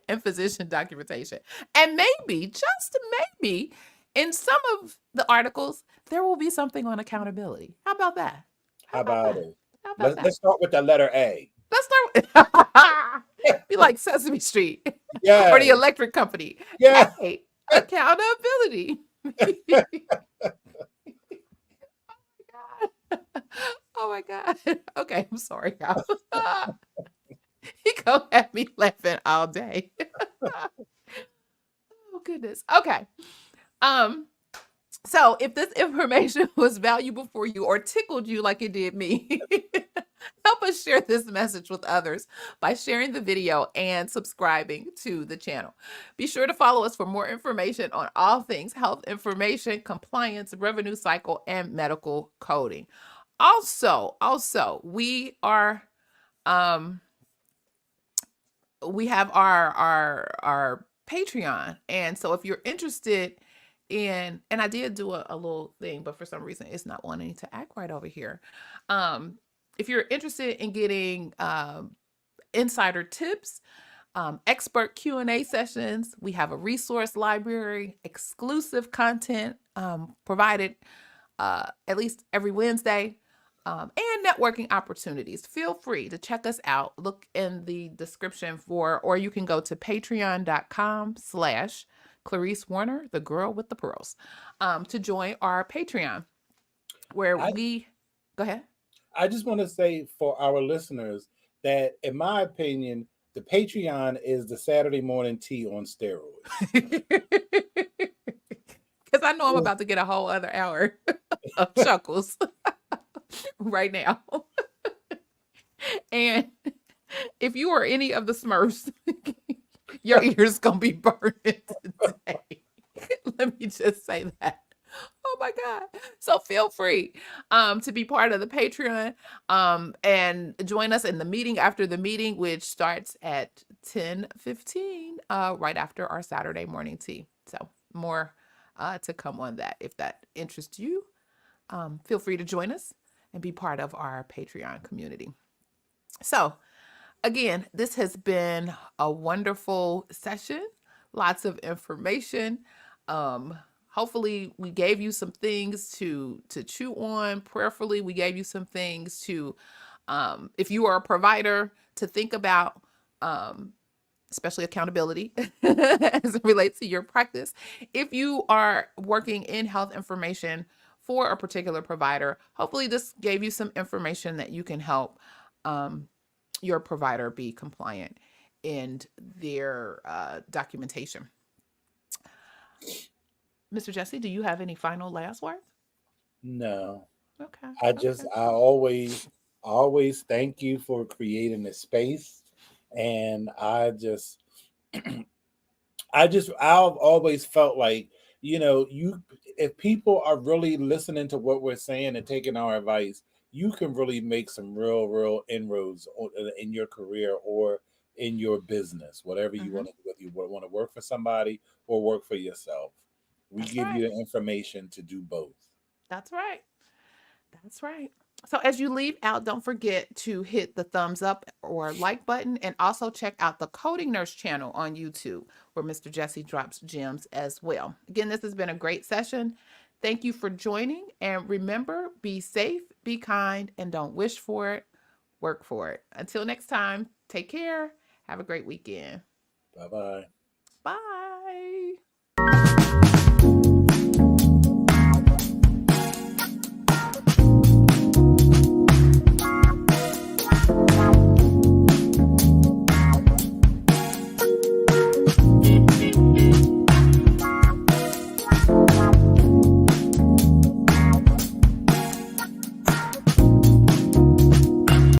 and physician documentation. And maybe, just maybe, in some of the articles, there will be something on accountability. How about that? How about it? Let's start with the letter A. Let's start with be like Sesame Street or the electric company. Yeah. Hey, accountability. Oh my God. Okay, I'm sorry, y'all. He gonna have me laughing all day. Oh goodness. Okay. So if this information was valuable for you or tickled you like it did me, help us share this message with others by sharing the video and subscribing to the channel. Be sure to follow us for more information on all things health information, compliance, revenue cycle, and medical coding. Also, we are we have our Patreon, and so if you're interested in, and I did do a little thing, but for some reason it's not wanting to act right over here. If you're interested in getting insider tips, expert Q&A sessions, we have a resource library, exclusive content provided at least every Wednesday, and networking opportunities. Feel free to check us out. Look in the description or you can go to patreon.com/Clarice Warner, the girl with the pearls, to join our Patreon, where go ahead. I just want to say for our listeners that, in my opinion, the Patreon is the Saturday morning tea on steroids. Because I know I'm about to get a whole other hour of chuckles right now. And if you are any of the Smurfs, Your ears gonna be burning today. Let me just say that. Oh my God. So feel free to be part of the Patreon and join us in the meeting after the meeting, which starts at 10:15, right after our Saturday morning tea. So more to come on that. If that interests you, feel free to join us and be part of our Patreon community. So again, this has been a wonderful session. Lots of information. Hopefully we gave you some things to chew on. Prayerfully, we gave you some things to, if you are a provider, to think about, especially accountability as it relates to your practice. If you are working in health information for a particular provider, hopefully this gave you some information that you can help your provider be compliant in their documentation. Mr. Jesse, do you have any final last words? No. Okay. I always thank you for creating this space. And I've always felt like, if people are really listening to what we're saying and taking our advice, you can really make some real inroads in your career or in your business, whatever you want to, whether you want to work for somebody or work for yourself. We give you the information to do both. That's right. That's right. So as you leave out, don't forget to hit the thumbs up or like button, and also check out the Coding Nurse channel on YouTube, where Mr. Jesse drops gems as well. Again, this has been a great session. Thank you for joining. And remember, be safe, be kind, and don't wish for it, work for it. Until next time, take care. Have a great weekend. Bye-bye. Bye.